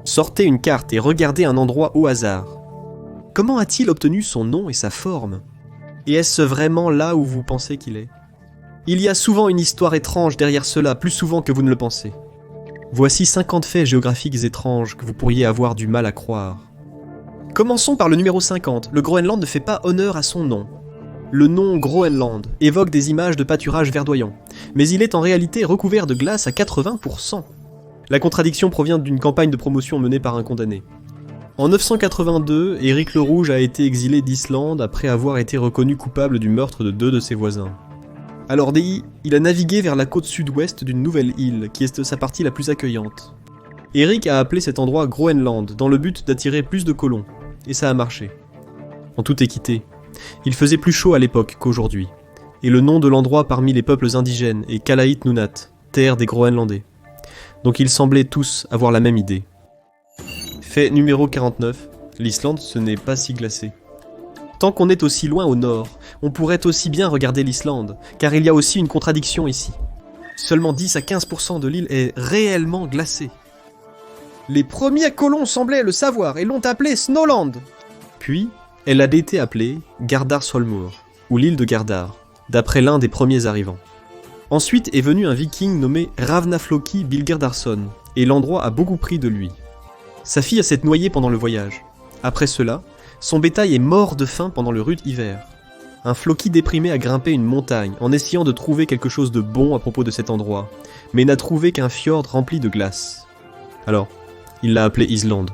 Sortez une carte et regardez un endroit au hasard. Comment a-t-il obtenu son nom et sa forme? Et est-ce vraiment là où vous pensez qu'il est? Il y a souvent une histoire étrange derrière cela, plus souvent que vous ne le pensez. Voici 50 faits géographiques étranges que vous pourriez avoir du mal à croire. Commençons par le numéro 50. Le Groenland ne fait pas honneur à son nom. Le nom Groenland évoque des images de pâturage verdoyant, mais il est en réalité recouvert de glace à 80%. La contradiction provient d'une campagne de promotion menée par un condamné. En 982, Éric le Rouge a été exilé d'Islande après avoir été reconnu coupable du meurtre de 2 de ses voisins. Alors il a navigué vers la côte sud-ouest d'une nouvelle île, qui est sa partie la plus accueillante. Éric a appelé cet endroit Groenland, dans le but d'attirer plus de colons, et ça a marché. En toute équité, il faisait plus chaud à l'époque qu'aujourd'hui, et le nom de l'endroit parmi les peuples indigènes est Kalaallit Nunaat, terre des Groenlandais. Donc ils semblaient tous avoir la même idée. Fait numéro 49, l'Islande ce n'est pas si glacé. Tant qu'on est aussi loin au nord, on pourrait aussi bien regarder l'Islande, car il y a aussi une contradiction ici. Seulement 10 à 15% de l'île est réellement glacée. Les premiers colons semblaient le savoir et l'ont appelée Snowland. Puis, elle a été appelée Gardarsolmur, ou l'île de Gardar, d'après l'un des premiers arrivants. Ensuite est venu un viking nommé Ravnafloki Bilgerdarson, et l'endroit a beaucoup pris de lui. Sa fille s'est noyée pendant le voyage. Après cela, son bétail est mort de faim pendant le rude hiver. Un Floki déprimé a grimpé une montagne en essayant de trouver quelque chose de bon à propos de cet endroit, mais n'a trouvé qu'un fjord rempli de glace. Alors, il l'a appelé Islande.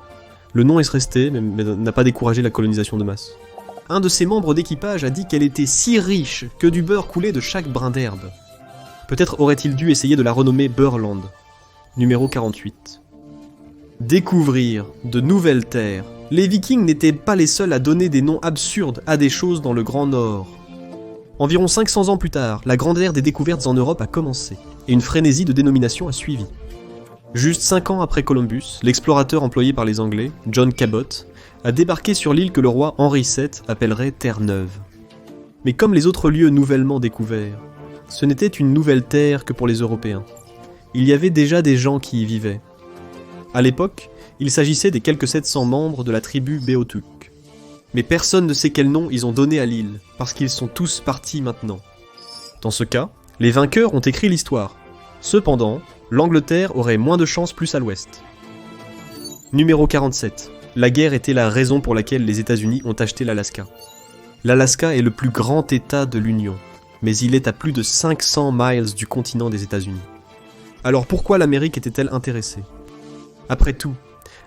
Le nom est resté, mais n'a pas découragé la colonisation de masse. Un de ses membres d'équipage a dit qu'elle était si riche que du beurre coulait de chaque brin d'herbe. Peut-être aurait-il dû essayer de la renommer Beurland. Numéro 48. Découvrir de nouvelles terres. Les Vikings n'étaient pas les seuls à donner des noms absurdes à des choses dans le Grand Nord. Environ 500 ans plus tard, la grande ère des découvertes en Europe a commencé, et une frénésie de dénomination a suivi. Juste 5 ans après Columbus, l'explorateur employé par les Anglais, John Cabot, a débarqué sur l'île que le roi Henri VII appellerait Terre-Neuve. Mais comme les autres lieux nouvellement découverts, ce n'était une nouvelle terre que pour les Européens. Il y avait déjà des gens qui y vivaient. À l'époque, il s'agissait des quelques 700 membres de la tribu Beothuk. Mais personne ne sait quel nom ils ont donné à l'île, parce qu'ils sont tous partis maintenant. Dans ce cas, les vainqueurs ont écrit l'histoire. Cependant, l'Angleterre aurait moins de chance plus à l'ouest. Numéro 47. La guerre était la raison pour laquelle les États-Unis ont acheté l'Alaska. L'Alaska est le plus grand État de l'Union, mais il est à plus de 500 miles du continent des États-Unis. Alors pourquoi l'Amérique était-elle intéressée? Après tout,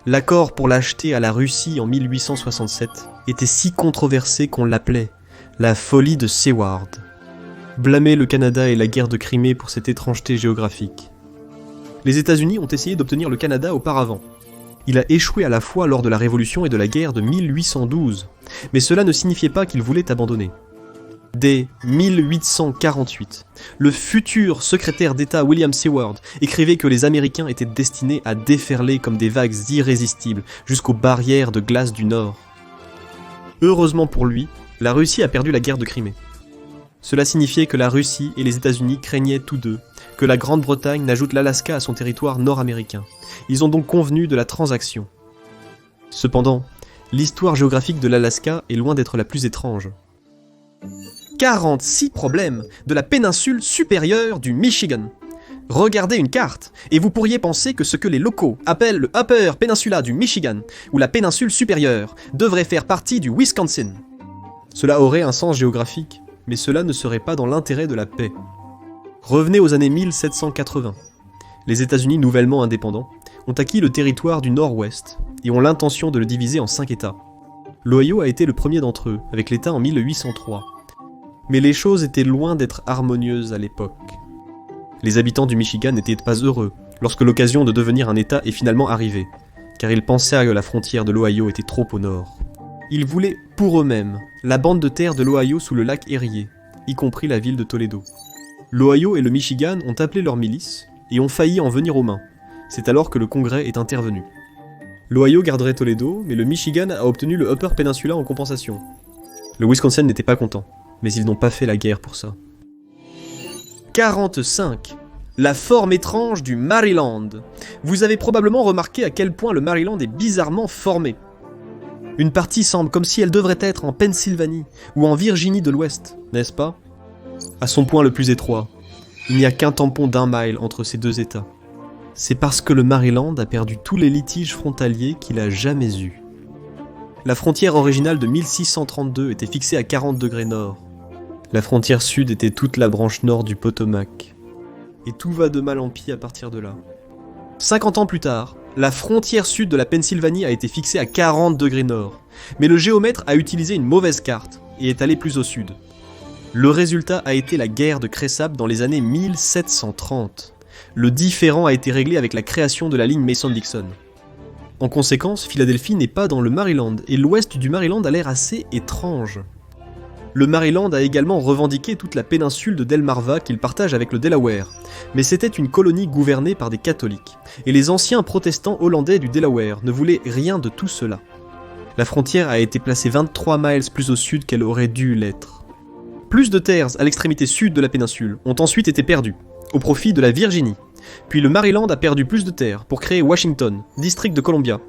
l'accord pour l'acheter à la Russie en 1867 était si controversé qu'on l'appelait la folie de Seward. Blâmer le Canada et la guerre de Crimée pour cette étrangeté géographique. Les États-Unis ont essayé d'obtenir le Canada auparavant. Il a échoué à la fois lors de la Révolution et de la guerre de 1812, mais cela ne signifiait pas qu'il voulait abandonner. Dès 1848, le futur secrétaire d'État William Seward écrivait que les Américains étaient destinés à déferler comme des vagues irrésistibles jusqu'aux barrières de glace du Nord. Heureusement pour lui, la Russie a perdu la guerre de Crimée. Cela signifiait que la Russie et les États-Unis craignaient tous deux que la Grande-Bretagne n'ajoute l'Alaska à son territoire nord-américain. Ils ont donc convenu de la transaction. Cependant, l'histoire géographique de l'Alaska est loin d'être la plus étrange. 46 problèmes de la péninsule supérieure du Michigan. Regardez une carte, et vous pourriez penser que ce que les locaux appellent le Upper Peninsula du Michigan, ou la péninsule supérieure, devrait faire partie du Wisconsin. Cela aurait un sens géographique, mais cela ne serait pas dans l'intérêt de la paix. Revenez aux années 1780. Les États-Unis nouvellement indépendants ont acquis le territoire du Nord-Ouest, et ont l'intention de le diviser en 5 États. L'Ohio a été le premier d'entre eux, avec l'État en 1803. Mais les choses étaient loin d'être harmonieuses à l'époque. Les habitants du Michigan n'étaient pas heureux lorsque l'occasion de devenir un État est finalement arrivée, car ils pensaient que la frontière de l'Ohio était trop au nord. Ils voulaient pour eux-mêmes la bande de terre de l'Ohio sous le lac Erie, y compris la ville de Toledo. L'Ohio et le Michigan ont appelé leurs milices et ont failli en venir aux mains. C'est alors que le Congrès est intervenu. L'Ohio garderait Toledo, mais le Michigan a obtenu le Upper Peninsula en compensation. Le Wisconsin n'était pas content, mais ils n'ont pas fait la guerre pour ça. 45. La forme étrange du Maryland. Vous avez probablement remarqué à quel point le Maryland est bizarrement formé. Une partie semble comme si elle devrait être en Pennsylvanie ou en Virginie de l'Ouest, n'est-ce pas? À son point le plus étroit, il n'y a qu'un tampon d'1 mile entre ces deux États. C'est parce que le Maryland a perdu tous les litiges frontaliers qu'il a jamais eus. La frontière originale de 1632 était fixée à 40 degrés nord. La frontière sud était toute la branche nord du Potomac. Et tout va de mal en pis à partir de là. 50 ans plus tard, la frontière sud de la Pennsylvanie a été fixée à 40 degrés nord, mais le géomètre a utilisé une mauvaise carte et est allé plus au sud. Le résultat a été la guerre de Cresap dans les années 1730. Le différend a été réglé avec la création de la ligne Mason-Dixon. En conséquence, Philadelphie n'est pas dans le Maryland, et l'ouest du Maryland a l'air assez étrange. Le Maryland a également revendiqué toute la péninsule de Delmarva qu'il partage avec le Delaware, mais c'était une colonie gouvernée par des catholiques, et les anciens protestants hollandais du Delaware ne voulaient rien de tout cela. La frontière a été placée 23 miles plus au sud qu'elle aurait dû l'être. Plus de terres à l'extrémité sud de la péninsule ont ensuite été perdues, au profit de la Virginie, puis le Maryland a perdu plus de terres pour créer Washington, district de Columbia.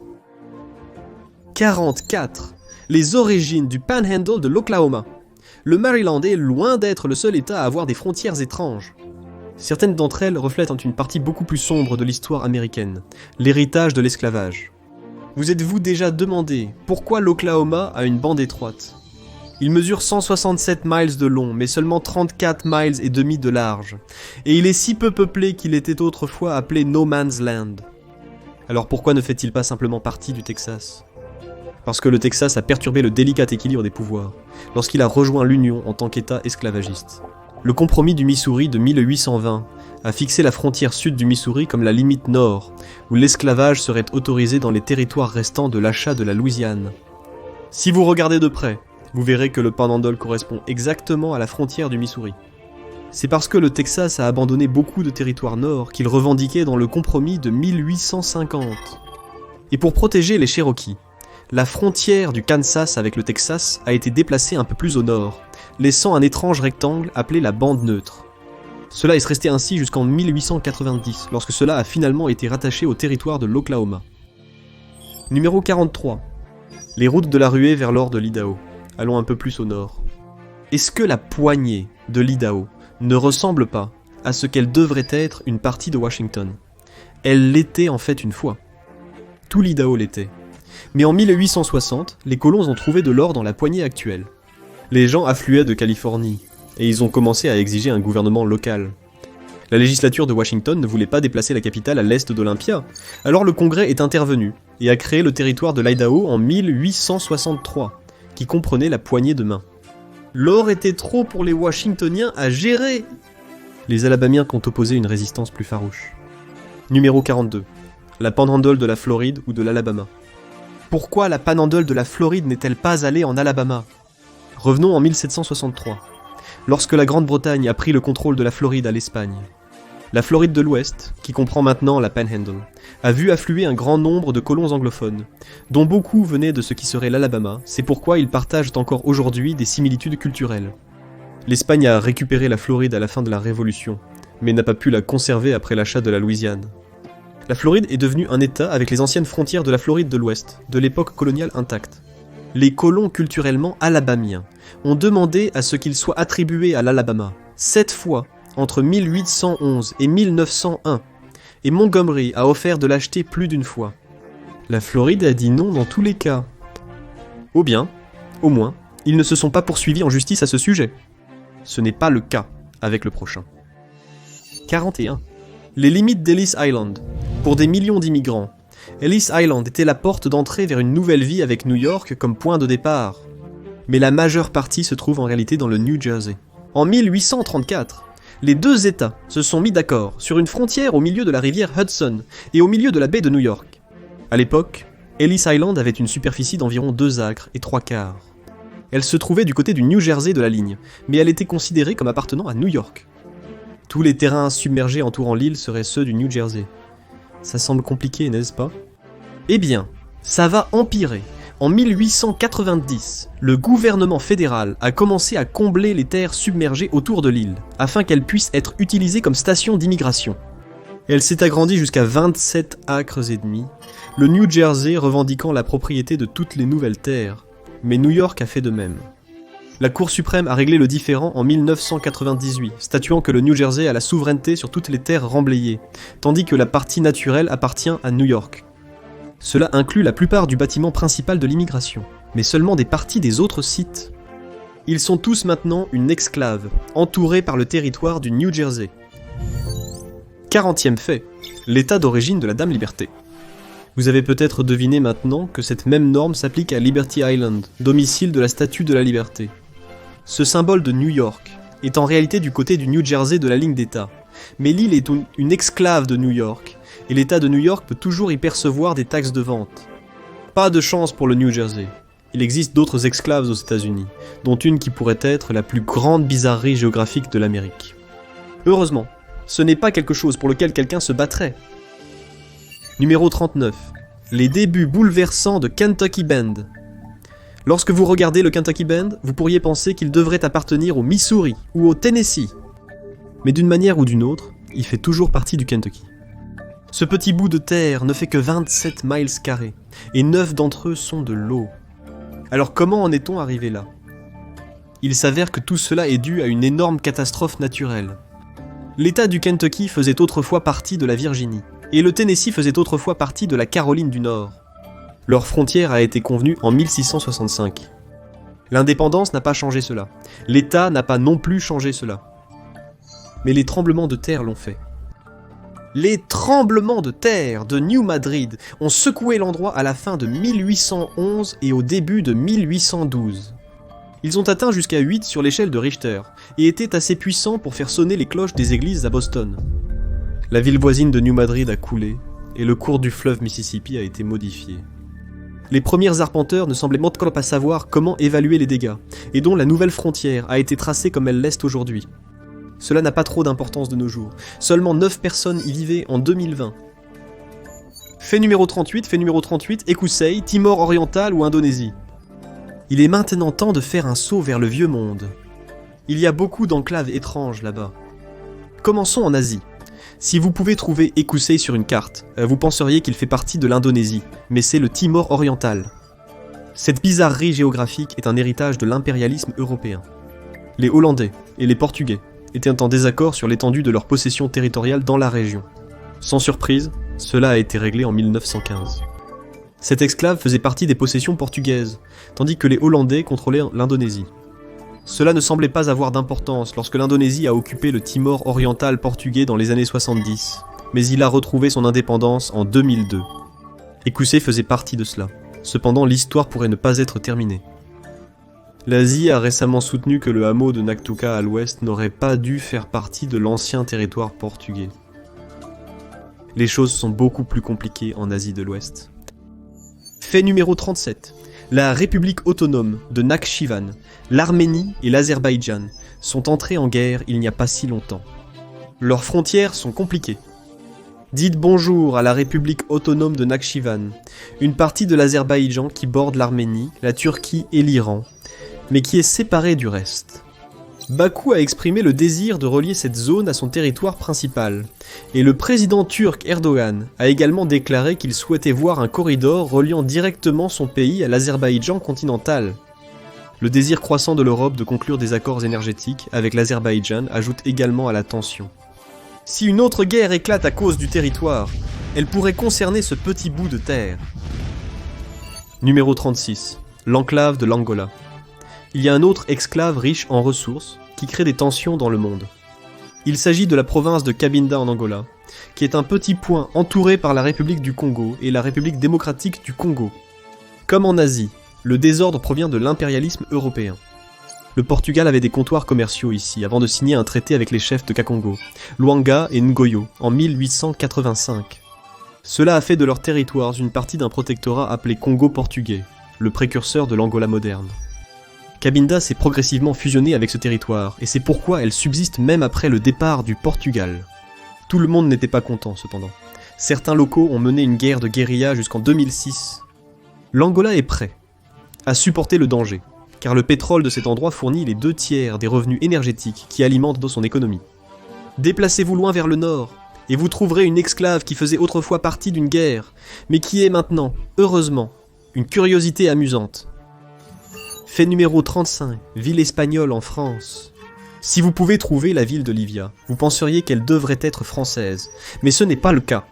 44. Les origines du Panhandle de l'Oklahoma. Le Maryland est loin d'être le seul État à avoir des frontières étranges. Certaines d'entre elles reflètent une partie beaucoup plus sombre de l'histoire américaine, l'héritage de l'esclavage. Vous êtes-vous déjà demandé pourquoi l'Oklahoma a une bande étroite? Il mesure 167 miles de long, mais seulement 34 miles et demi de large, et il est si peu peuplé qu'il était autrefois appelé No Man's Land. Alors pourquoi ne fait-il pas simplement partie du Texas? Parce que le Texas a perturbé le délicat équilibre des pouvoirs, lorsqu'il a rejoint l'Union en tant qu'État esclavagiste. Le compromis du Missouri de 1820 a fixé la frontière sud du Missouri comme la limite nord, où l'esclavage serait autorisé dans les territoires restants de l'achat de la Louisiane. Si vous regardez de près, vous verrez que le Panhandle correspond exactement à la frontière du Missouri. C'est parce que le Texas a abandonné beaucoup de territoires nord qu'il revendiquait dans le compromis de 1850. Et pour protéger les Cherokees, la frontière du Kansas avec le Texas a été déplacée un peu plus au nord, laissant un étrange rectangle appelé la bande neutre. Cela est resté ainsi jusqu'en 1890, lorsque cela a finalement été rattaché au territoire de l'Oklahoma. Numéro 43. Les routes de la ruée vers l'or de l'Idaho. Allons un peu plus au nord. Est-ce que la poignée de l'Idaho ne ressemble pas à ce qu'elle devrait être une partie de Washington? Elle l'était en fait une fois. Tout l'Idaho l'était. Mais en 1860, les colons ont trouvé de l'or dans la poignée actuelle. Les gens affluaient de Californie, et ils ont commencé à exiger un gouvernement local. La législature de Washington ne voulait pas déplacer la capitale à l'est d'Olympia, alors le Congrès est intervenu et a créé le territoire de l'Idaho en 1863, qui comprenait la poignée de main. L'or était trop pour les Washingtoniens à gérer. Les Alabamiens ont opposé une résistance plus farouche. Numéro 42. La Panhandle de la Floride ou de l'Alabama. Pourquoi la Panhandle de la Floride n'est-elle pas allée en Alabama? Revenons en 1763, lorsque la Grande-Bretagne a pris le contrôle de la Floride à l'Espagne. La Floride de l'Ouest, qui comprend maintenant la Panhandle, a vu affluer un grand nombre de colons anglophones, dont beaucoup venaient de ce qui serait l'Alabama, c'est pourquoi ils partagent encore aujourd'hui des similitudes culturelles. L'Espagne a récupéré la Floride à la fin de la Révolution, mais n'a pas pu la conserver après l'achat de la Louisiane. La Floride est devenue un État avec les anciennes frontières de la Floride de l'Ouest, de l'époque coloniale intacte. Les colons culturellement alabamiens ont demandé à ce qu'il soit attribué à l'Alabama 7 fois entre 1811 et 1901, et Montgomery a offert de l'acheter plus d'une fois. La Floride a dit non dans tous les cas. Ou bien, au moins, ils ne se sont pas poursuivis en justice à ce sujet. Ce n'est pas le cas avec le prochain. 41. Les limites d'Ellis Island. Pour des millions d'immigrants, Ellis Island était la porte d'entrée vers une nouvelle vie avec New York comme point de départ. Mais la majeure partie se trouve en réalité dans le New Jersey. En 1834, les deux États se sont mis d'accord sur une frontière au milieu de la rivière Hudson et au milieu de la baie de New York. À l'époque, Ellis Island avait une superficie d'environ 2 acres et 3 quarts. Elle se trouvait du côté du New Jersey de la ligne, mais elle était considérée comme appartenant à New York. Tous les terrains submergés entourant l'île seraient ceux du New Jersey. Ça semble compliqué, n'est-ce pas? Eh bien, ça va empirer En 1890, le gouvernement fédéral a commencé à combler les terres submergées autour de l'île, afin qu'elles puissent être utilisées comme station d'immigration. Elle s'est agrandie jusqu'à 27 acres et demi, le New Jersey revendiquant la propriété de toutes les nouvelles terres, mais New York a fait de même. La Cour suprême a réglé le différend en 1998, statuant que le New Jersey a la souveraineté sur toutes les terres remblayées, tandis que la partie naturelle appartient à New York. Cela inclut la plupart du bâtiment principal de l'immigration, mais seulement des parties des autres sites. Ils sont tous maintenant une exclave, entourée par le territoire du New Jersey. 40e fait, l'état d'origine de la Dame Liberté. Vous avez peut-être deviné maintenant que cette même norme s'applique à Liberty Island, domicile de la Statue de la Liberté. Ce symbole de New York est en réalité du côté du New Jersey de la ligne d'État, mais l'île est une exclave de New York, et l'État de New York peut toujours y percevoir des taxes de vente. Pas de chance pour le New Jersey. Il existe d'autres exclaves aux États-Unis, dont une qui pourrait être la plus grande bizarrerie géographique de l'Amérique. Heureusement, ce n'est pas quelque chose pour lequel quelqu'un se battrait. Numéro 39. Les débuts bouleversants de Kentucky Bend. Lorsque vous regardez le Kentucky Bend, vous pourriez penser qu'il devrait appartenir au Missouri ou au Tennessee. Mais d'une manière ou d'une autre, il fait toujours partie du Kentucky. Ce petit bout de terre ne fait que 27 miles carrés, et 9 d'entre eux sont de l'eau. Alors comment en est-on arrivé là ? Il s'avère que tout cela est dû à une énorme catastrophe naturelle. L'État du Kentucky faisait autrefois partie de la Virginie, et le Tennessee faisait autrefois partie de la Caroline du Nord. Leur frontière a été convenue en 1665. L'indépendance n'a pas changé cela. L'État n'a pas non plus changé cela. Mais les tremblements de terre l'ont fait. Les tremblements de terre de New Madrid ont secoué l'endroit à la fin de 1811 et au début de 1812. Ils ont atteint jusqu'à 8 sur l'échelle de Richter et étaient assez puissants pour faire sonner les cloches des églises à Boston. La ville voisine de New Madrid a coulé et le cours du fleuve Mississippi a été modifié. Les premiers arpenteurs ne semblaient encore pas savoir comment évaluer les dégâts, et dont la nouvelle frontière a été tracée comme elle l'est aujourd'hui. Cela n'a pas trop d'importance de nos jours. Seulement 9 personnes y vivaient en 2020. Fait numéro 38, Ekusei, Timor oriental ou Indonésie. Il est maintenant temps de faire un saut vers le vieux monde. Il y a beaucoup d'enclaves étranges là-bas. Commençons en Asie. Si vous pouvez trouver Ekusei sur une carte, vous penseriez qu'il fait partie de l'Indonésie, mais c'est le Timor oriental. Cette bizarrerie géographique est un héritage de l'impérialisme européen. Les Hollandais et les Portugais étaient en désaccord sur l'étendue de leur possession territoriale dans la région. Sans surprise, cela a été réglé en 1915. Cette exclave faisait partie des possessions portugaises, tandis que les Hollandais contrôlaient l'Indonésie. Cela ne semblait pas avoir d'importance lorsque l'Indonésie a occupé le Timor oriental portugais dans les années 70, mais il a retrouvé son indépendance en 2002. Ekusei faisait partie de cela. Cependant, l'histoire pourrait ne pas être terminée. L'Asie a récemment soutenu que le hameau de Naktuka à l'ouest n'aurait pas dû faire partie de l'ancien territoire portugais. Les choses sont beaucoup plus compliquées en Asie de l'Ouest. Fait numéro 37. La République autonome de Nakhchivan, l'Arménie et l'Azerbaïdjan sont entrés en guerre il n'y a pas si longtemps. Leurs frontières sont compliquées. Dites bonjour à la République autonome de Nakhchivan, une partie de l'Azerbaïdjan qui borde l'Arménie, la Turquie et l'Iran, mais qui est séparée du reste. Bakou a exprimé le désir de relier cette zone à son territoire principal, et le président turc Erdogan a également déclaré qu'il souhaitait voir un corridor reliant directement son pays à l'Azerbaïdjan continental. Le désir croissant de l'Europe de conclure des accords énergétiques avec l'Azerbaïdjan ajoute également à la tension. Si une autre guerre éclate à cause du territoire, elle pourrait concerner ce petit bout de terre. Numéro 36. L'enclave de l'Angola. Il y a un autre exclave riche en ressources qui crée des tensions dans le monde. Il s'agit de la province de Cabinda en Angola, qui est un petit point entouré par la République du Congo et la République démocratique du Congo. Comme en Asie, le désordre provient de l'impérialisme européen. Le Portugal avait des comptoirs commerciaux ici avant de signer un traité avec les chefs de Kakongo, Luanga et Ngoyo, en 1885. Cela a fait de leur territoire une partie d'un protectorat appelé Congo portugais, le précurseur de l'Angola moderne. Cabinda s'est progressivement fusionnée avec ce territoire, et c'est pourquoi elle subsiste même après le départ du Portugal. Tout le monde n'était pas content cependant. Certains locaux ont mené une guerre de guérilla jusqu'en 2006. L'Angola est prêt, à supporter le danger, car le pétrole de cet endroit fournit les 2/3 des revenus énergétiques qui alimentent son économie. Déplacez-vous loin vers le nord, et vous trouverez une esclave qui faisait autrefois partie d'une guerre, mais qui est maintenant, heureusement, une curiosité amusante. Fait numéro 35, ville espagnole en France. Si vous pouvez trouver la ville de Livia, vous penseriez qu'elle devrait être française, mais ce n'est pas le cas.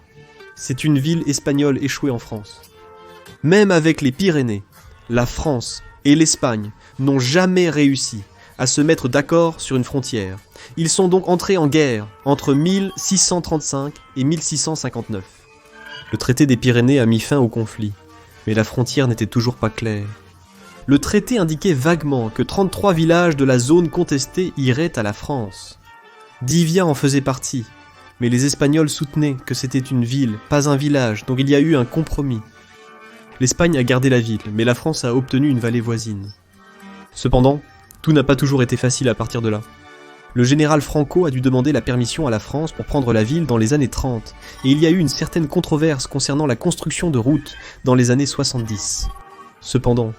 C'est une ville espagnole échouée en France. Même avec les Pyrénées, la France et l'Espagne n'ont jamais réussi à se mettre d'accord sur une frontière. Ils sont donc entrés en guerre entre 1635 et 1659. Le traité des Pyrénées a mis fin au conflit, mais la frontière n'était toujours pas claire. Le traité indiquait vaguement que 33 villages de la zone contestée iraient à la France. Divia en faisait partie, mais les Espagnols soutenaient que c'était une ville, pas un village, donc il y a eu un compromis. L'Espagne a gardé la ville, mais la France a obtenu une vallée voisine. Cependant, tout n'a pas toujours été facile à partir de là. Le général Franco a dû demander la permission à la France pour prendre la ville dans les années 30, et il y a eu une certaine controverse concernant la construction de routes dans les années 70. Cependant,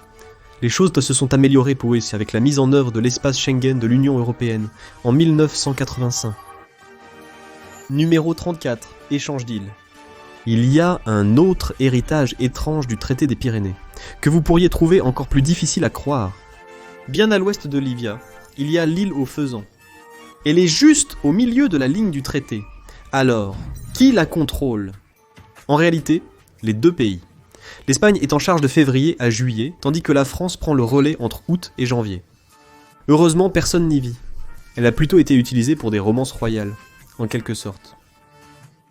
les choses se sont améliorées pour eux avec la mise en œuvre de l'espace Schengen de l'Union européenne en 1985. Numéro 34, échange d'îles. Il y a un autre héritage étrange du traité des Pyrénées, que vous pourriez trouver encore plus difficile à croire. Bien à l'ouest de Livia, il y a l'île aux faisans. Elle est juste au milieu de la ligne du traité. Alors, qui la contrôle ? En réalité, les deux pays. L'Espagne est en charge de février à juillet, tandis que la France prend le relais entre août et janvier. Heureusement, personne n'y vit. Elle a plutôt été utilisée pour des romances royales, en quelque sorte.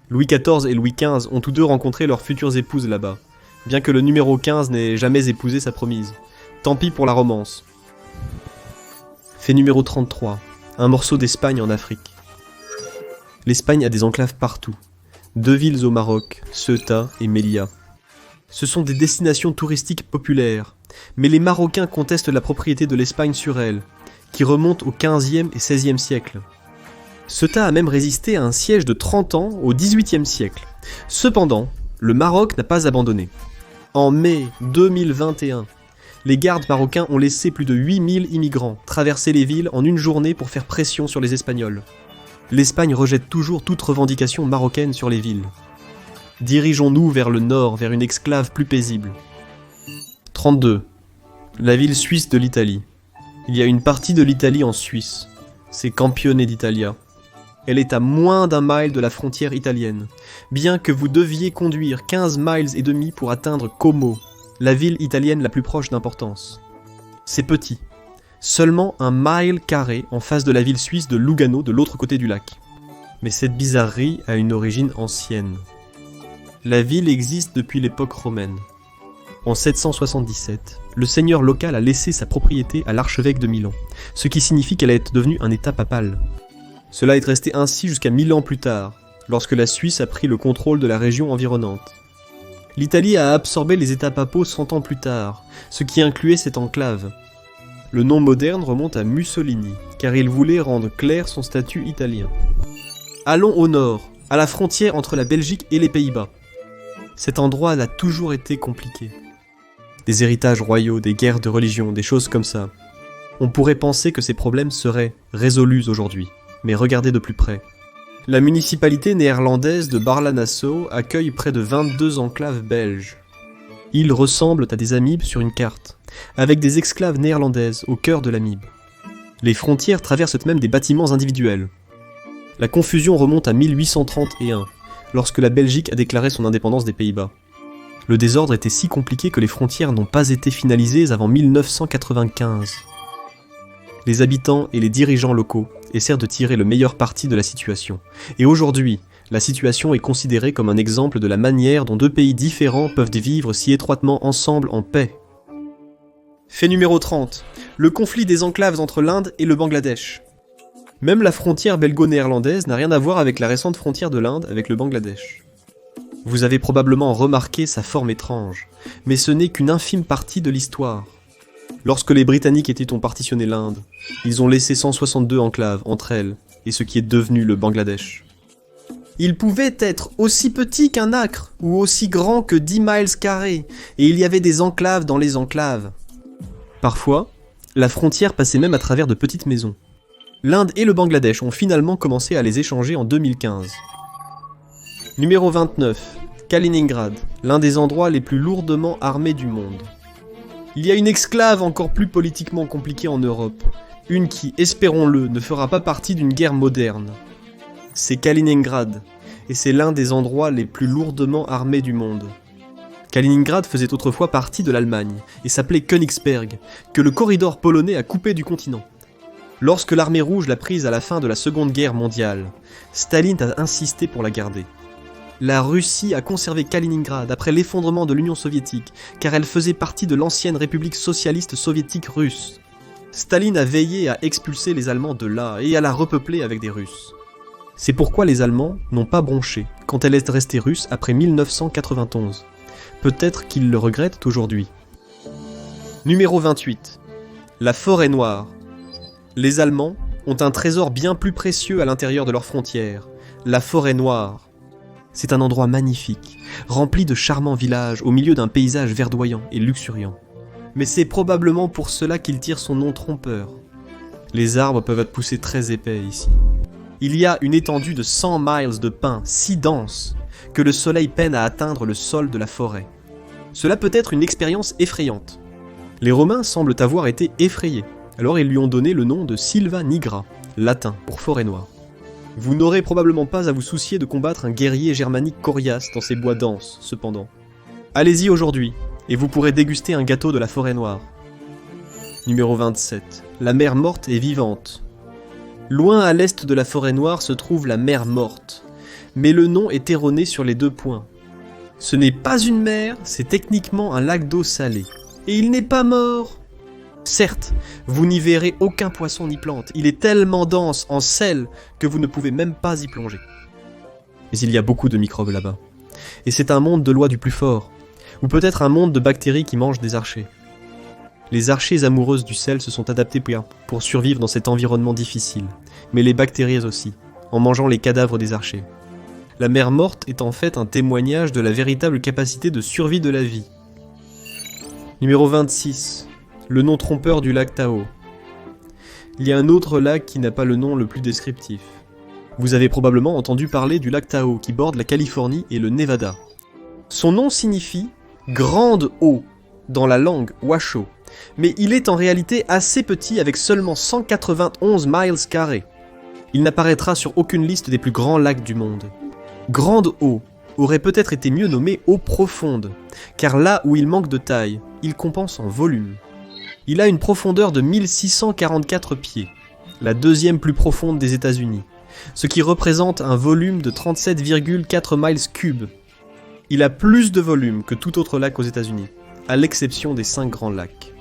Louis XIV et Louis XV ont tous deux rencontré leurs futures épouses là-bas, bien que le numéro 15 n'ait jamais épousé sa promise. Tant pis pour la romance. Fait numéro 33, un morceau d'Espagne en Afrique. L'Espagne a des enclaves partout. 2 villes au Maroc, Ceuta et Melilla. Ce sont des destinations touristiques populaires, mais les Marocains contestent la propriété de l'Espagne sur elles, qui remonte au XVe et XVIe siècle. Ceuta a même résisté à un siège de 30 ans au XVIIIe siècle. Cependant, le Maroc n'a pas abandonné. En mai 2021, les gardes marocains ont laissé plus de 8000 immigrants traverser les villes en une journée pour faire pression sur les Espagnols. L'Espagne rejette toujours toute revendication marocaine sur les villes. Dirigeons-nous vers le nord, vers une esclave plus paisible. 32. La ville suisse de l'Italie. Il y a une partie de l'Italie en Suisse. C'est Campione d'Italia. Elle est à moins d'1 mile de la frontière italienne, bien que vous deviez conduire 15 miles et demi pour atteindre Como, la ville italienne la plus proche d'importance. C'est petit, seulement 1 mile carré en face de la ville suisse de Lugano de l'autre côté du lac. Mais cette bizarrerie a une origine ancienne. La ville existe depuis l'époque romaine. En 777, le seigneur local a laissé sa propriété à l'archevêque de Milan, ce qui signifie qu'elle est devenue un état papal. Cela est resté ainsi jusqu'à 1000 ans plus tard, lorsque la Suisse a pris le contrôle de la région environnante. L'Italie a absorbé les états papaux 100 ans plus tard, ce qui incluait cette enclave. Le nom moderne remonte à Mussolini, car il voulait rendre clair son statut italien. Allons au nord, à la frontière entre la Belgique et les Pays-Bas. Cet endroit a toujours été compliqué. Des héritages royaux, des guerres de religion, des choses comme ça. On pourrait penser que ces problèmes seraient résolus aujourd'hui, mais regardez de plus près. La municipalité néerlandaise de Barla-Nassau accueille près de 22 enclaves belges. Ils ressemblent à des amibes sur une carte, avec des esclaves néerlandaises au cœur de l'amibe. Les frontières traversent même des bâtiments individuels. La confusion remonte à 1831, lorsque la Belgique a déclaré son indépendance des Pays-Bas. Le désordre était si compliqué que les frontières n'ont pas été finalisées avant 1995. Les habitants et les dirigeants locaux essaient de tirer le meilleur parti de la situation. Et aujourd'hui, la situation est considérée comme un exemple de la manière dont 2 pays différents peuvent vivre si étroitement ensemble en paix. Fait numéro 30. Le conflit des enclaves entre l'Inde et le Bangladesh. Même la frontière belgo-néerlandaise n'a rien à voir avec la récente frontière de l'Inde avec le Bangladesh. Vous avez probablement remarqué sa forme étrange, mais ce n'est qu'une infime partie de l'histoire. Lorsque les Britanniques ont partitionné l'Inde, ils ont laissé 162 enclaves entre elles et ce qui est devenu le Bangladesh. Il pouvait être aussi petit qu'un acre ou aussi grand que 10 miles carrés, et il y avait des enclaves dans les enclaves. Parfois, la frontière passait même à travers de petites maisons. L'Inde et le Bangladesh ont finalement commencé à les échanger en 2015. Numéro 29. Kaliningrad, l'un des endroits les plus lourdement armés du monde. Il y a une exclave encore plus politiquement compliquée en Europe, une qui, espérons-le, ne fera pas partie d'une guerre moderne. C'est Kaliningrad, et c'est l'un des endroits les plus lourdement armés du monde. Kaliningrad faisait autrefois partie de l'Allemagne, et s'appelait Königsberg, que le corridor polonais a coupé du continent. Lorsque l'armée rouge l'a prise à la fin de la Seconde Guerre mondiale, Staline a insisté pour la garder. La Russie a conservé Kaliningrad après l'effondrement de l'Union soviétique, car elle faisait partie de l'ancienne République socialiste soviétique russe. Staline a veillé à expulser les Allemands de là et à la repeupler avec des Russes. C'est pourquoi les Allemands n'ont pas bronché quand elle est restée russe après 1991. Peut-être qu'ils le regrettent aujourd'hui. Numéro 28. La forêt noire. Les Allemands ont un trésor bien plus précieux à l'intérieur de leurs frontières, la forêt noire. C'est un endroit magnifique, rempli de charmants villages au milieu d'un paysage verdoyant et luxuriant. Mais c'est probablement pour cela qu'il tire son nom trompeur. Les arbres peuvent être poussés très épais ici. Il y a une étendue de 100 miles de pins si dense que le soleil peine à atteindre le sol de la forêt. Cela peut être une expérience effrayante. Les Romains semblent avoir été effrayés, alors ils lui ont donné le nom de Silva Nigra, latin pour forêt noire. Vous n'aurez probablement pas à vous soucier de combattre un guerrier germanique coriace dans ces bois denses, cependant. Allez-y aujourd'hui, et vous pourrez déguster un gâteau de la forêt noire. Numéro 27. La mer morte et vivante. Loin à l'est de la forêt noire se trouve la mer morte, mais le nom est erroné sur les 2 points. Ce n'est pas une mer, c'est techniquement un lac d'eau salée. Et il n'est pas mort. Certes, vous n'y verrez aucun poisson ni plante, il est tellement dense en sel que vous ne pouvez même pas y plonger. Mais il y a beaucoup de microbes là-bas. Et c'est un monde de lois du plus fort, ou peut-être un monde de bactéries qui mangent des archers. Les archers amoureuses du sel se sont adaptés pour survivre dans cet environnement difficile, mais les bactéries aussi, en mangeant les cadavres des archers. La mer morte est en fait un témoignage de la véritable capacité de survie de la vie. Numéro 26. Le nom trompeur du lac Tahoe. Il y a un autre lac qui n'a pas le nom le plus descriptif. Vous avez probablement entendu parler du lac Tahoe qui borde la Californie et le Nevada. Son nom signifie « grande eau » dans la langue Washoe, mais il est en réalité assez petit avec seulement 191 miles carrés. Il n'apparaîtra sur aucune liste des plus grands lacs du monde. Grande eau aurait peut-être été mieux nommé eau profonde, car là où il manque de taille, il compense en volume. Il a une profondeur de 1644 pieds, la deuxième plus profonde des États-Unis, ce qui représente un volume de 37,4 miles cubes. Il a plus de volume que tout autre lac aux États-Unis, à l'exception des 5 grands lacs.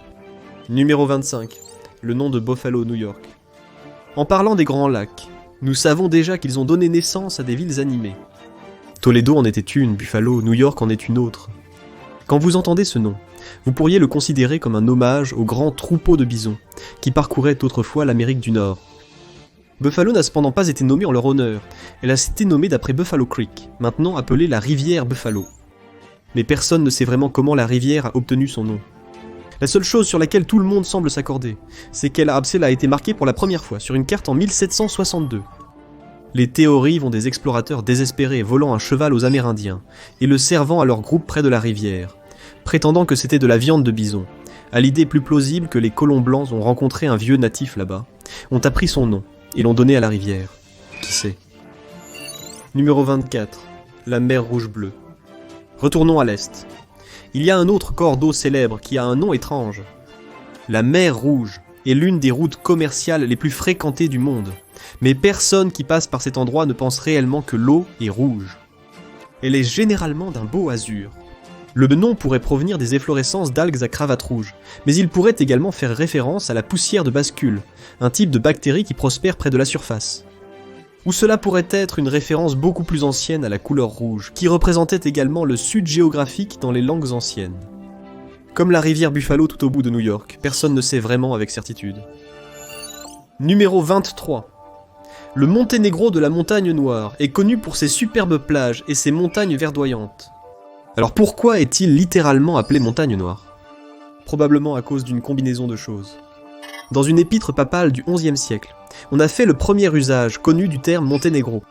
Numéro 25. Le nom de Buffalo, New York. En parlant des grands lacs, nous savons déjà qu'ils ont donné naissance à des villes animées. Toledo en était une, Buffalo, New York en est une autre. Quand vous entendez ce nom, vous pourriez le considérer comme un hommage aux grands troupeaux de bisons qui parcouraient autrefois l'Amérique du Nord. Buffalo n'a cependant pas été nommée en leur honneur, elle a été nommée d'après Buffalo Creek, maintenant appelée la rivière Buffalo. Mais personne ne sait vraiment comment la rivière a obtenu son nom. La seule chose sur laquelle tout le monde semble s'accorder, c'est qu'elle a été marquée pour la première fois sur une carte en 1762. Les théories vont des explorateurs désespérés volant un cheval aux Amérindiens et le servant à leur groupe près de la rivière, prétendant que c'était de la viande de bison, à l'idée plus plausible que les colons blancs ont rencontré un vieux natif là-bas, ont appris son nom et l'ont donné à la rivière. Qui sait? Numéro 24. La mer Rouge-Bleue. Retournons à l'est. Il y a un autre corps d'eau célèbre qui a un nom étrange. La mer Rouge est l'une des routes commerciales les plus fréquentées du monde, mais personne qui passe par cet endroit ne pense réellement que l'eau est rouge. Elle est généralement d'un beau azur. Le nom pourrait provenir des efflorescences d'algues à cravate rouge, mais il pourrait également faire référence à la poussière de bascule, un type de bactérie qui prospère près de la surface. Ou cela pourrait être une référence beaucoup plus ancienne à la couleur rouge, qui représentait également le sud géographique dans les langues anciennes. Comme la rivière Buffalo tout au bout de New York, personne ne sait vraiment avec certitude. Numéro 23. Le Monténégro de la Montagne Noire est connu pour ses superbes plages et ses montagnes verdoyantes. Alors pourquoi est-il littéralement appelé Montagne Noire ? probablement à cause d'une combinaison de choses. Dans une épître papale du XIe siècle, on a fait le premier usage connu du terme Monténégro.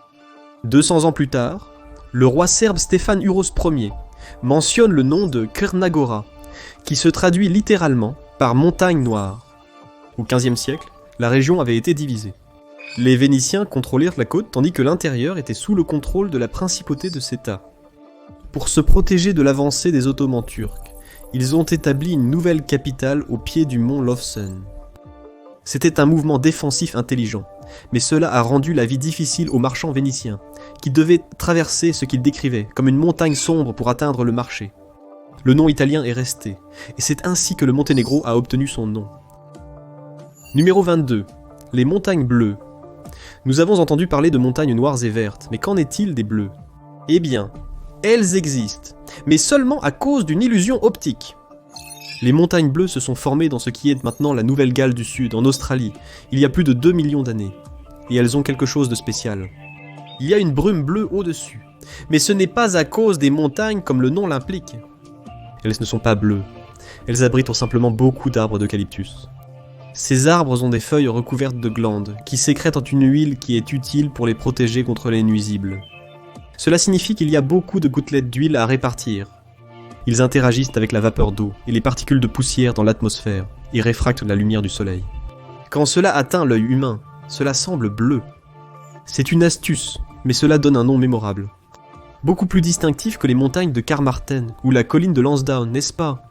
200 ans plus tard, le roi serbe Stéphane Uros Ier mentionne le nom de Crna Gora, qui se traduit littéralement par montagne noire. Au XVe siècle, la région avait été divisée. Les Vénitiens contrôlèrent la côte tandis que l'intérieur était sous le contrôle de la principauté de Séta. Pour se protéger de l'avancée des Ottomans turcs, ils ont établi une nouvelle capitale au pied du mont Lovsun. C'était un mouvement défensif intelligent, mais cela a rendu la vie difficile aux marchands vénitiens, qui devaient traverser ce qu'ils décrivaient comme une montagne sombre pour atteindre le marché. Le nom italien est resté, et c'est ainsi que le Monténégro a obtenu son nom. Numéro 22. Les montagnes bleues. Nous avons entendu parler de montagnes noires et vertes, mais qu'en est-il des bleues ? Eh bien, elles existent, mais seulement à cause d'une illusion optique. Les montagnes bleues se sont formées dans ce qui est maintenant la Nouvelle-Galles du Sud, en Australie, il y a plus de 2 millions d'années, et elles ont quelque chose de spécial. Il y a une brume bleue au-dessus, mais ce n'est pas à cause des montagnes comme le nom l'implique. Elles ne sont pas bleues, elles abritent simplement beaucoup d'arbres d'eucalyptus. Ces arbres ont des feuilles recouvertes de glandes, qui sécrètent une huile qui est utile pour les protéger contre les nuisibles. Cela signifie qu'il y a beaucoup de gouttelettes d'huile à répartir. Ils interagissent avec la vapeur d'eau et les particules de poussière dans l'atmosphère et réfractent la lumière du soleil. Quand cela atteint l'œil humain, cela semble bleu. C'est une astuce, mais cela donne un nom mémorable. Beaucoup plus distinctif que les montagnes de Carmarthen ou la colline de Lansdowne, n'est-ce pas ?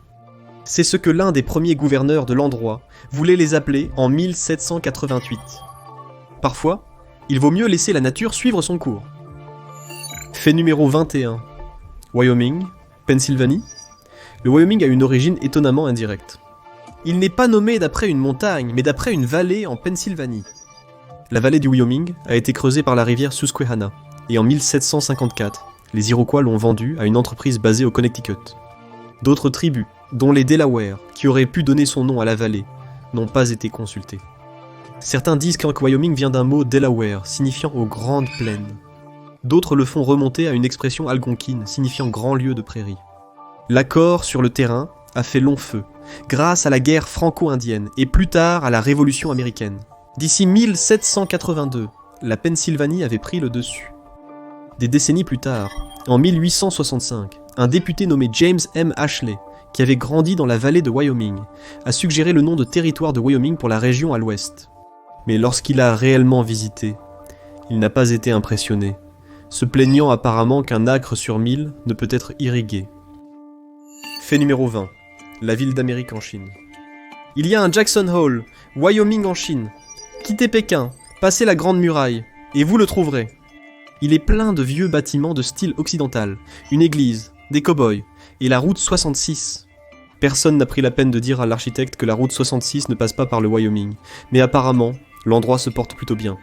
C'est ce que l'un des premiers gouverneurs de l'endroit voulait les appeler en 1788. Parfois, il vaut mieux laisser la nature suivre son cours. Fait numéro 21. Wyoming, Pennsylvanie. Le Wyoming a une origine étonnamment indirecte. Il n'est pas nommé d'après une montagne, mais d'après une vallée en Pennsylvanie. La vallée du Wyoming a été creusée par la rivière Susquehanna, et en 1754, les Iroquois l'ont vendue à une entreprise basée au Connecticut. D'autres tribus, dont les Delaware, qui auraient pu donner son nom à la vallée, n'ont pas été consultées. Certains disent que Wyoming vient d'un mot Delaware, signifiant aux grandes plaines. D'autres le font remonter à une expression algonquine, signifiant grand lieu de prairie. L'accord sur le terrain a fait long feu, grâce à la guerre franco-indienne et plus tard à la Révolution américaine. D'ici 1782, la Pennsylvanie avait pris le dessus. Des décennies plus tard, en 1865, un député nommé James M. Ashley, qui avait grandi dans la vallée de Wyoming, a suggéré le nom de territoire de Wyoming pour la région à l'ouest. Mais lorsqu'il a réellement visité, il n'a pas été impressionné, se plaignant apparemment qu'un acre sur 1000 ne peut être irrigué. Fait numéro 20. La ville d'Amérique en Chine. Il y a un Jackson Hole, Wyoming en Chine. Quittez Pékin, passez la Grande Muraille, et vous le trouverez. Il est plein de vieux bâtiments de style occidental, une église, des cow-boys, et la route 66. Personne n'a pris la peine de dire à l'architecte que la route 66 ne passe pas par le Wyoming, mais apparemment, l'endroit se porte plutôt bien.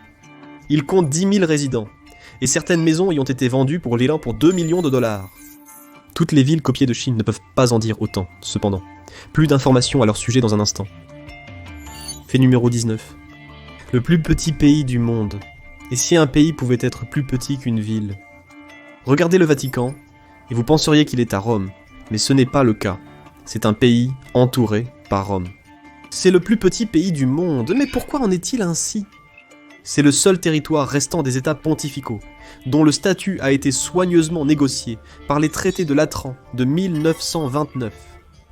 Il compte 10 000 résidents, et certaines maisons y ont été vendues pour l'Iran pour 2 millions de dollars. Toutes les villes copiées de Chine ne peuvent pas en dire autant, cependant. Plus d'informations à leur sujet dans un instant. Fait numéro 19. Le plus petit pays du monde. Et si un pays pouvait être plus petit qu'une ville ? Regardez le Vatican, et vous penseriez qu'il est à Rome, mais ce n'est pas le cas. C'est un pays entouré par Rome. C'est le plus petit pays du monde, mais pourquoi en est-il ainsi ? C'est le seul territoire restant des États pontificaux, dont le statut a été soigneusement négocié par les traités de Latran de 1929.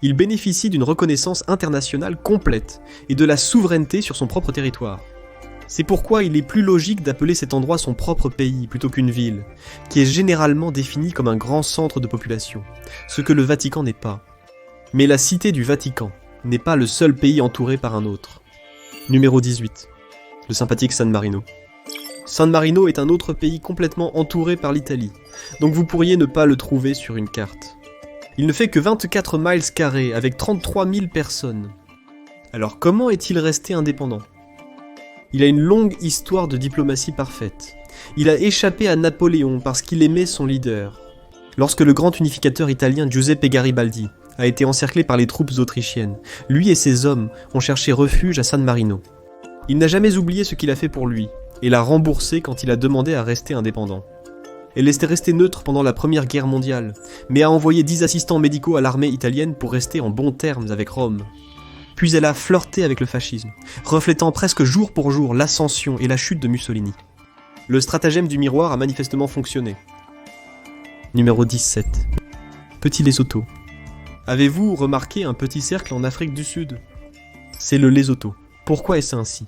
Il bénéficie d'une reconnaissance internationale complète et de la souveraineté sur son propre territoire. C'est pourquoi il est plus logique d'appeler cet endroit son propre pays plutôt qu'une ville, qui est généralement définie comme un grand centre de population, ce que le Vatican n'est pas. Mais la cité du Vatican n'est pas le seul pays entouré par un autre. Numéro 18. Le sympathique San Marino. San Marino est un autre pays complètement entouré par l'Italie, donc vous pourriez ne pas le trouver sur une carte. Il ne fait que 24 miles carrés avec 33 000 personnes. Alors comment est-il resté indépendant ? Il a une longue histoire de diplomatie parfaite. Il a échappé à Napoléon parce qu'il aimait son leader. Lorsque le grand unificateur italien Giuseppe Garibaldi a été encerclé par les troupes autrichiennes, lui et ses hommes ont cherché refuge à San Marino. Il n'a jamais oublié ce qu'il a fait pour lui, et l'a remboursé quand il a demandé à rester indépendant. Elle était restée neutre pendant la Première Guerre mondiale, mais a envoyé 10 assistants médicaux à l'armée italienne pour rester en bons termes avec Rome. Puis elle a flirté avec le fascisme, reflétant presque jour pour jour l'ascension et la chute de Mussolini. Le stratagème du miroir a manifestement fonctionné. Numéro 17. Petit Lesotho. Avez-vous remarqué un petit cercle en Afrique du Sud? C'est le Lesotho. Pourquoi est-ce ainsi?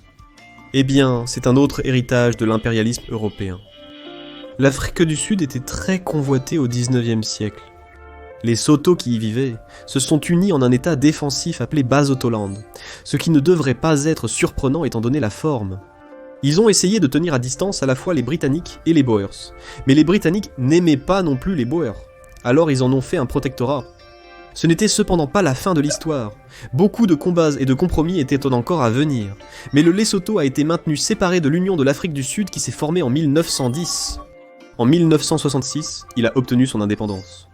Eh bien, c'est un autre héritage de l'impérialisme européen. L'Afrique du Sud était très convoitée au XIXe siècle. Les Soto qui y vivaient se sont unis en un état défensif appelé Basotoland, ce qui ne devrait pas être surprenant étant donné la forme. Ils ont essayé de tenir à distance à la fois les Britanniques et les Boers, mais les Britanniques n'aimaient pas non plus les Boers, alors ils en ont fait un protectorat. Ce n'était cependant pas la fin de l'histoire. Beaucoup de combats et de compromis étaient encore à venir, mais le Lesotho a été maintenu séparé de l'Union de l'Afrique du Sud qui s'est formée en 1910. En 1966, il a obtenu son indépendance.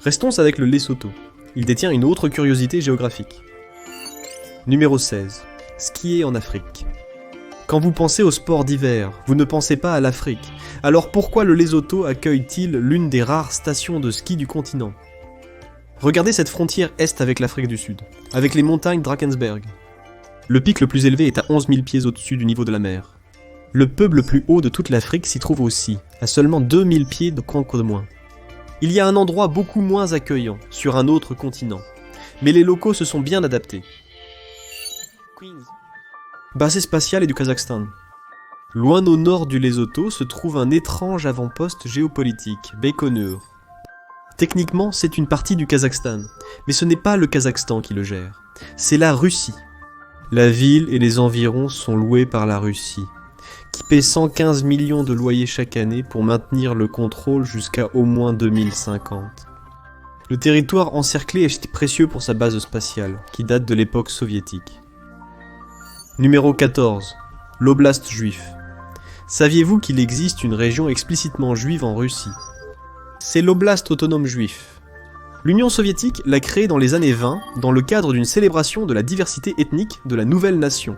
Restons avec le Lesotho. Il détient une autre curiosité géographique. Numéro 16. Skier en Afrique. Quand vous pensez au sport d'hiver, vous ne pensez pas à l'Afrique. Alors pourquoi le Lesotho accueille-t-il l'une des rares stations de ski du continent? Regardez cette frontière est avec l'Afrique du Sud, avec les montagnes Drakensberg. Le pic le plus élevé est à 11 000 pieds au-dessus du niveau de la mer. Le pub le plus haut de toute l'Afrique s'y trouve aussi, à seulement 2000 pieds de Conco de moins. Il y a un endroit beaucoup moins accueillant, sur un autre continent. Mais les locaux se sont bien adaptés. Queens. Base spatiale et du Kazakhstan. Loin au nord du Lesotho se trouve un étrange avant-poste géopolitique, Baïkonour. Techniquement, c'est une partie du Kazakhstan, mais ce n'est pas le Kazakhstan qui le gère, c'est la Russie. La ville et les environs sont loués par la Russie, qui paie 115 millions de loyers chaque année pour maintenir le contrôle jusqu'à au moins 2050. Le territoire encerclé est précieux pour sa base spatiale, qui date de l'époque soviétique. Numéro 14. L'oblast juif. Saviez-vous qu'il existe une région explicitement juive en Russie? C'est l'oblast autonome juif. L'Union soviétique l'a créé dans les années 20 dans le cadre d'une célébration de la diversité ethnique de la nouvelle nation.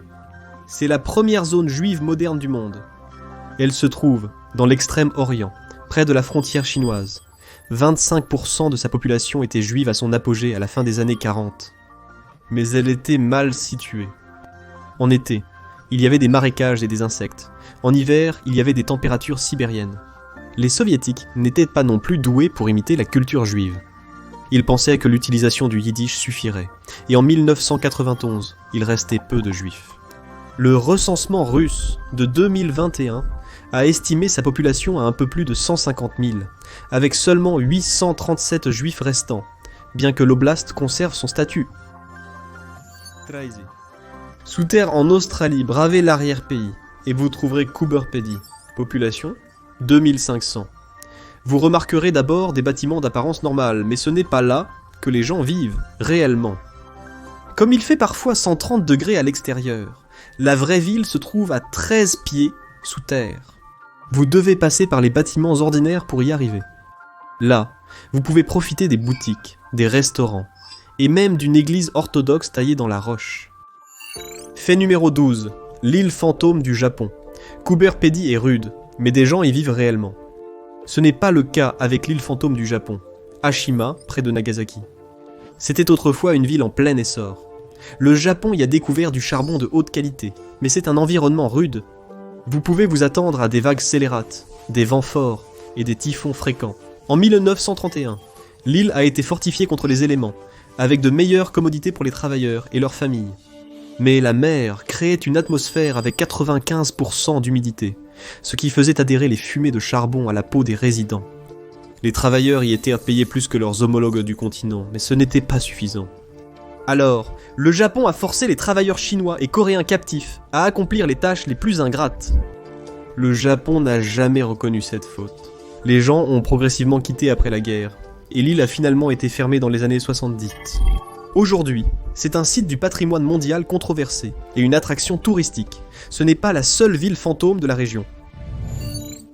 C'est la première zone juive moderne du monde. Elle se trouve dans l'extrême-orient, près de la frontière chinoise. 25% de sa population était juive à son apogée à la fin des années 40. Mais elle était mal située. En été, il y avait des marécages et des insectes. En hiver, il y avait des températures sibériennes. Les soviétiques n'étaient pas non plus doués pour imiter la culture juive. Ils pensaient que l'utilisation du yiddish suffirait, et en 1991, il restait peu de juifs. Le recensement russe de 2021 a estimé sa population à un peu plus de 150 000, avec seulement 837 juifs restants, bien que l'oblast conserve son statut. Sous terre en Australie, bravez l'arrière-pays, et vous trouverez Coober Pedy. Population 2500. Vous remarquerez d'abord des bâtiments d'apparence normale, mais ce n'est pas là que les gens vivent, réellement. Comme il fait parfois 130 degrés à l'extérieur, la vraie ville se trouve à 13 pieds sous terre. Vous devez passer par les bâtiments ordinaires pour y arriver. Là, vous pouvez profiter des boutiques, des restaurants, et même d'une église orthodoxe taillée dans la roche. Fait numéro 12. L'île fantôme du Japon. Coober Pedy est rude, mais des gens y vivent réellement. Ce n'est pas le cas avec l'île fantôme du Japon, Ashima, près de Nagasaki. C'était autrefois une ville en plein essor. Le Japon y a découvert du charbon de haute qualité, mais c'est un environnement rude. Vous pouvez vous attendre à des vagues scélérates, des vents forts et des typhons fréquents. En 1931, l'île a été fortifiée contre les éléments, avec de meilleures commodités pour les travailleurs et leurs familles. Mais la mer créait une atmosphère avec 95% d'humidité, ce qui faisait adhérer les fumées de charbon à la peau des résidents. Les travailleurs y étaient payés plus que leurs homologues du continent, mais ce n'était pas suffisant. Alors, le Japon a forcé les travailleurs chinois et coréens captifs à accomplir les tâches les plus ingrates. Le Japon n'a jamais reconnu cette faute. Les gens ont progressivement quitté après la guerre, et l'île a finalement été fermée dans les années 70. Aujourd'hui, c'est un site du patrimoine mondial controversé et une attraction touristique. Ce n'est pas la seule ville fantôme de la région.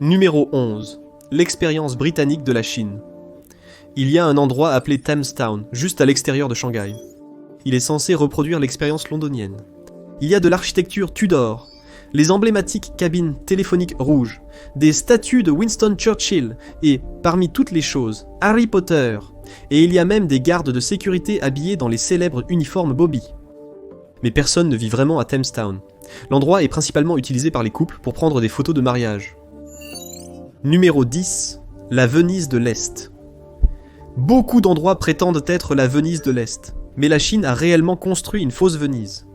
Numéro 11. L'expérience britannique de la Chine. Il y a un endroit appelé Thames Town, juste à l'extérieur de Shanghai. Il est censé reproduire l'expérience londonienne. Il y a de l'architecture Tudor, les emblématiques cabines téléphoniques rouges, des statues de Winston Churchill et, parmi toutes les choses, Harry Potter, et il y a même des gardes de sécurité habillés dans les célèbres uniformes Bobby. Mais personne ne vit vraiment à Thamestown. L'endroit est principalement utilisé par les couples pour prendre des photos de mariage. Numéro 10. La Venise de l'Est. Beaucoup d'endroits prétendent être la Venise de l'Est, mais la Chine a réellement construit une fausse Venise.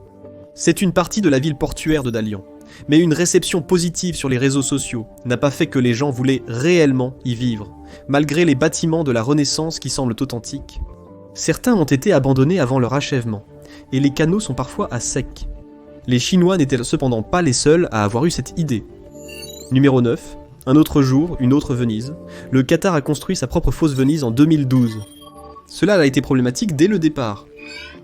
C'est une partie de la ville portuaire de Dalian, mais une réception positive sur les réseaux sociaux n'a pas fait que les gens voulaient réellement y vivre, malgré les bâtiments de la Renaissance qui semblent authentiques. Certains ont été abandonnés avant leur achèvement, et les canaux sont parfois à sec. Les Chinois n'étaient cependant pas les seuls à avoir eu cette idée. Numéro 9. Un autre jour, une autre Venise. Le Qatar a construit sa propre fausse Venise en 2012. Cela a été problématique dès le départ.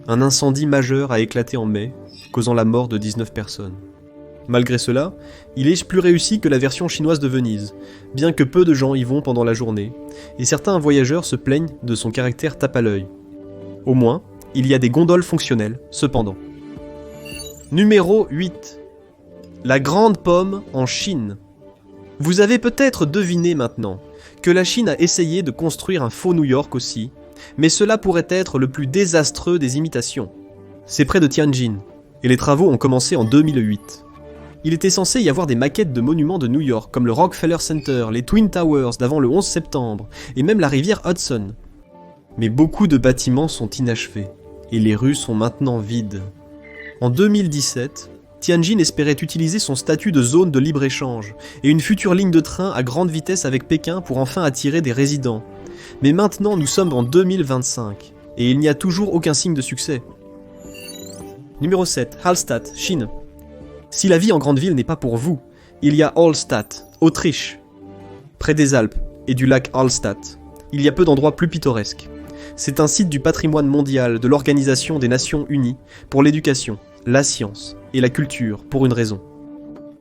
Un incendie majeur a éclaté en mai, causant la mort de 19 personnes. Malgré cela, il est plus réussi que la version chinoise de Venise, bien que peu de gens y vont pendant la journée, et certains voyageurs se plaignent de son caractère tape à l'œil. Au moins, il y a des gondoles fonctionnelles, cependant. Numéro 8. La Grande Pomme en Chine. Vous avez peut-être deviné maintenant que la Chine a essayé de construire un faux New York aussi, mais cela pourrait être le plus désastreux des imitations. C'est près de Tianjin, et les travaux ont commencé en 2008. Il était censé y avoir des maquettes de monuments de New York, comme le Rockefeller Center, les Twin Towers d'avant le 11 septembre, et même la rivière Hudson. Mais beaucoup de bâtiments sont inachevés, et les rues sont maintenant vides. En 2017, Tianjin espérait utiliser son statut de zone de libre-échange, et une future ligne de train à grande vitesse avec Pékin pour enfin attirer des résidents. Mais maintenant nous sommes en 2025, et il n'y a toujours aucun signe de succès. Numéro 7. Hallstatt, Chine. Si la vie en grande ville n'est pas pour vous, il y a Hallstatt, Autriche. Près des Alpes et du lac Hallstatt, il y a peu d'endroits plus pittoresques. C'est un site du patrimoine mondial de l'Organisation des Nations Unies pour l'éducation, la science et la culture pour une raison.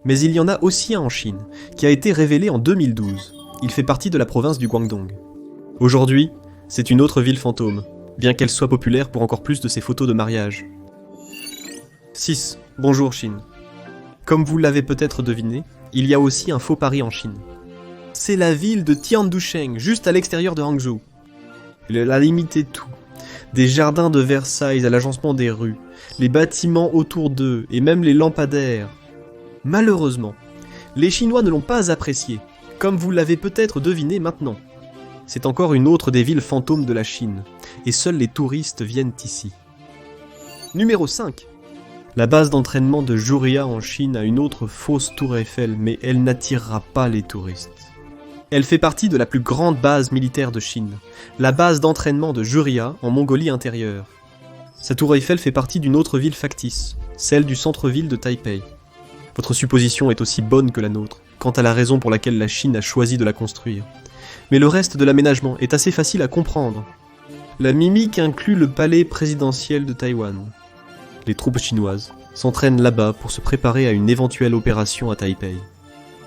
Mais il y en a aussi un en Chine, qui a été révélé en 2012. Il fait partie de la province du Guangdong. Aujourd'hui, c'est une autre ville fantôme, bien qu'elle soit populaire pour encore plus de ses photos de mariage. 6. Bonjour Chine. Comme vous l'avez peut-être deviné, il y a aussi un faux Paris en Chine. C'est la ville de Tiandusheng, juste à l'extérieur de Hangzhou. Elle a limité tout. Des jardins de Versailles à l'agencement des rues, les bâtiments autour d'eux et même les lampadaires. Malheureusement, les Chinois ne l'ont pas apprécié, comme vous l'avez peut-être deviné maintenant. C'est encore une autre des villes fantômes de la Chine, et seuls les touristes viennent ici. Numéro 5. La base d'entraînement de Juria en Chine a une autre fausse tour Eiffel, mais elle n'attirera pas les touristes. Elle fait partie de la plus grande base militaire de Chine, la base d'entraînement de Juria en Mongolie intérieure. Sa tour Eiffel fait partie d'une autre ville factice, celle du centre-ville de Taipei. Votre supposition est aussi bonne que la nôtre, quant à la raison pour laquelle la Chine a choisi de la construire. Mais le reste de l'aménagement est assez facile à comprendre. La mimique inclut le palais présidentiel de Taïwan. Les troupes chinoises s'entraînent là-bas pour se préparer à une éventuelle opération à Taipei.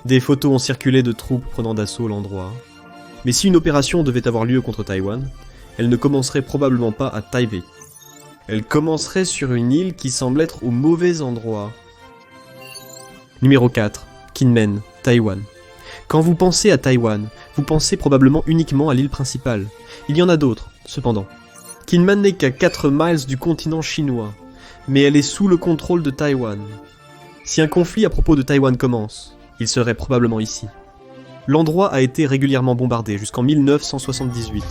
Des photos ont circulé de troupes prenant d'assaut l'endroit. Mais si une opération devait avoir lieu contre Taïwan, elle ne commencerait probablement pas à Taipei. Elle commencerait sur une île qui semble être au mauvais endroit. Numéro 4. Kinmen, Taïwan. Quand vous pensez à Taïwan, vous pensez probablement uniquement à l'île principale. Il y en a d'autres, cependant. Kinmen n'est qu'à 4 miles du continent chinois, mais elle est sous le contrôle de Taïwan. Si un conflit à propos de Taïwan commence, il serait probablement ici. L'endroit a été régulièrement bombardé jusqu'en 1978.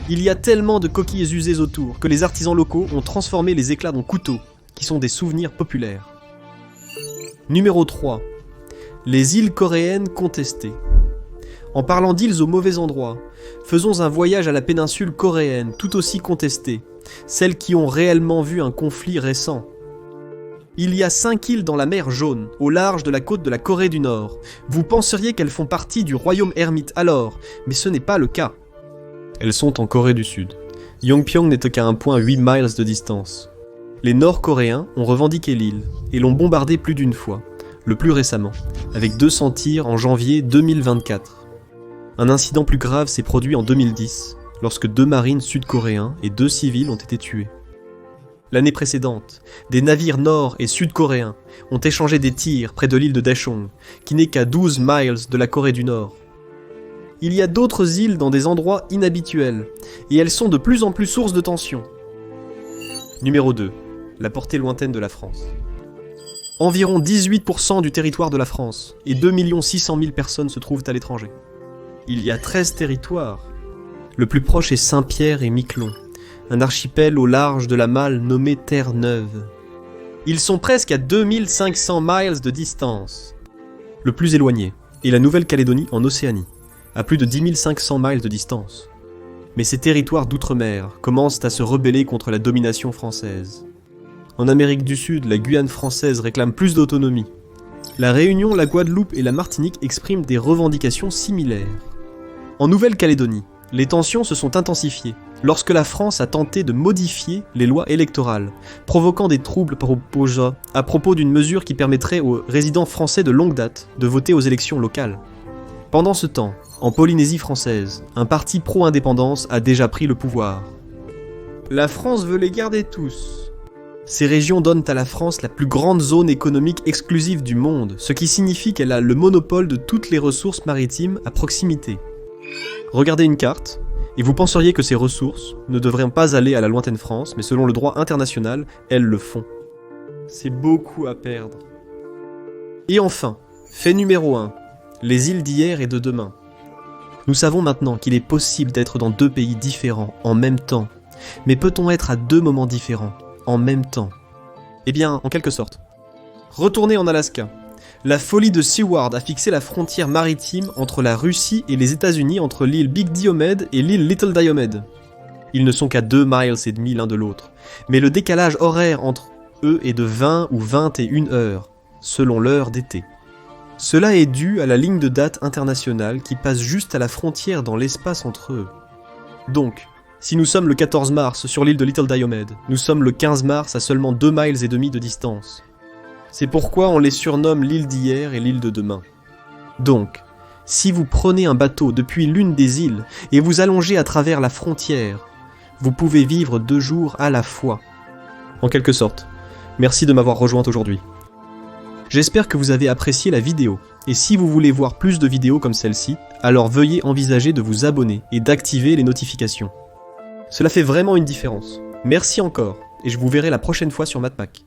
Il y a tellement de coquilles usées autour que les artisans locaux ont transformé les éclats en couteaux, qui sont des souvenirs populaires. Numéro 3. Les îles coréennes contestées. En parlant d'îles au mauvais endroit, faisons un voyage à la péninsule coréenne, tout aussi contestée, celles qui ont réellement vu un conflit récent. Il y a 5 îles dans la mer Jaune, au large de la côte de la Corée du Nord. Vous penseriez qu'elles font partie du royaume ermite alors, mais ce n'est pas le cas. Elles sont en Corée du Sud. Yongpyong n'est qu'à 1,8 miles de distance. Les Nord-Coréens ont revendiqué l'île, et l'ont bombardée plus d'une fois, le plus récemment, avec 200 tirs en janvier 2024. Un incident plus grave s'est produit en 2010, lorsque 2 marines sud-coréens et 2 civils ont été tués. L'année précédente, des navires nord- et sud-coréens ont échangé des tirs près de l'île de Daechong, qui n'est qu'à 12 miles de la Corée du Nord. Il y a d'autres îles dans des endroits inhabituels, et elles sont de plus en plus source de tension. Numéro 2. La portée lointaine de la France. Environ 18% du territoire de la France, et 2 600 000 personnes se trouvent à l'étranger. Il y a 13 territoires. Le plus proche est Saint-Pierre et Miquelon, un archipel au large de la Malle nommé Terre-Neuve. Ils sont presque à 2500 miles de distance. Le plus éloigné est la Nouvelle-Calédonie en Océanie, à plus de 10 500 miles de distance. Mais ces territoires d'outre-mer commencent à se rebeller contre la domination française. En Amérique du Sud, la Guyane française réclame plus d'autonomie. La Réunion, la Guadeloupe et la Martinique expriment des revendications similaires. En Nouvelle-Calédonie, les tensions se sont intensifiées lorsque la France a tenté de modifier les lois électorales, provoquant des troubles à propos d'une mesure qui permettrait aux résidents français de longue date de voter aux élections locales. Pendant ce temps, en Polynésie française, un parti pro-indépendance a déjà pris le pouvoir. La France veut les garder tous. Ces régions donnent à la France la plus grande zone économique exclusive du monde, ce qui signifie qu'elle a le monopole de toutes les ressources maritimes à proximité. Regardez une carte, et vous penseriez que ces ressources ne devraient pas aller à la lointaine France, mais selon le droit international, elles le font. C'est beaucoup à perdre. Et enfin, fait numéro 1, les îles d'hier et de demain. Nous savons maintenant qu'il est possible d'être dans 2 pays différents en même temps, mais peut-on être à 2 moments différents en même temps? Eh bien, en quelque sorte. Retournez en Alaska. La folie de Seward a fixé la frontière maritime entre la Russie et les États-Unis entre l'île Big Diomede et l'île Little Diomede. Ils ne sont qu'à 2 miles et demi l'un de l'autre, mais le décalage horaire entre eux est de 20 ou 21 heures, selon l'heure d'été. Cela est dû à la ligne de date internationale qui passe juste à la frontière dans l'espace entre eux. Donc, si nous sommes le 14 mars sur l'île de Little Diomede, nous sommes le 15 mars à seulement 2 miles et demi de distance. C'est pourquoi on les surnomme l'île d'hier et l'île de demain. Donc, si vous prenez un bateau depuis l'une des îles et vous allongez à travers la frontière, vous pouvez vivre 2 jours à la fois. En quelque sorte, merci de m'avoir rejoint aujourd'hui. J'espère que vous avez apprécié la vidéo, et si vous voulez voir plus de vidéos comme celle-ci, alors veuillez envisager de vous abonner et d'activer les notifications. Cela fait vraiment une différence. Merci encore, et je vous verrai la prochaine fois sur MathMac.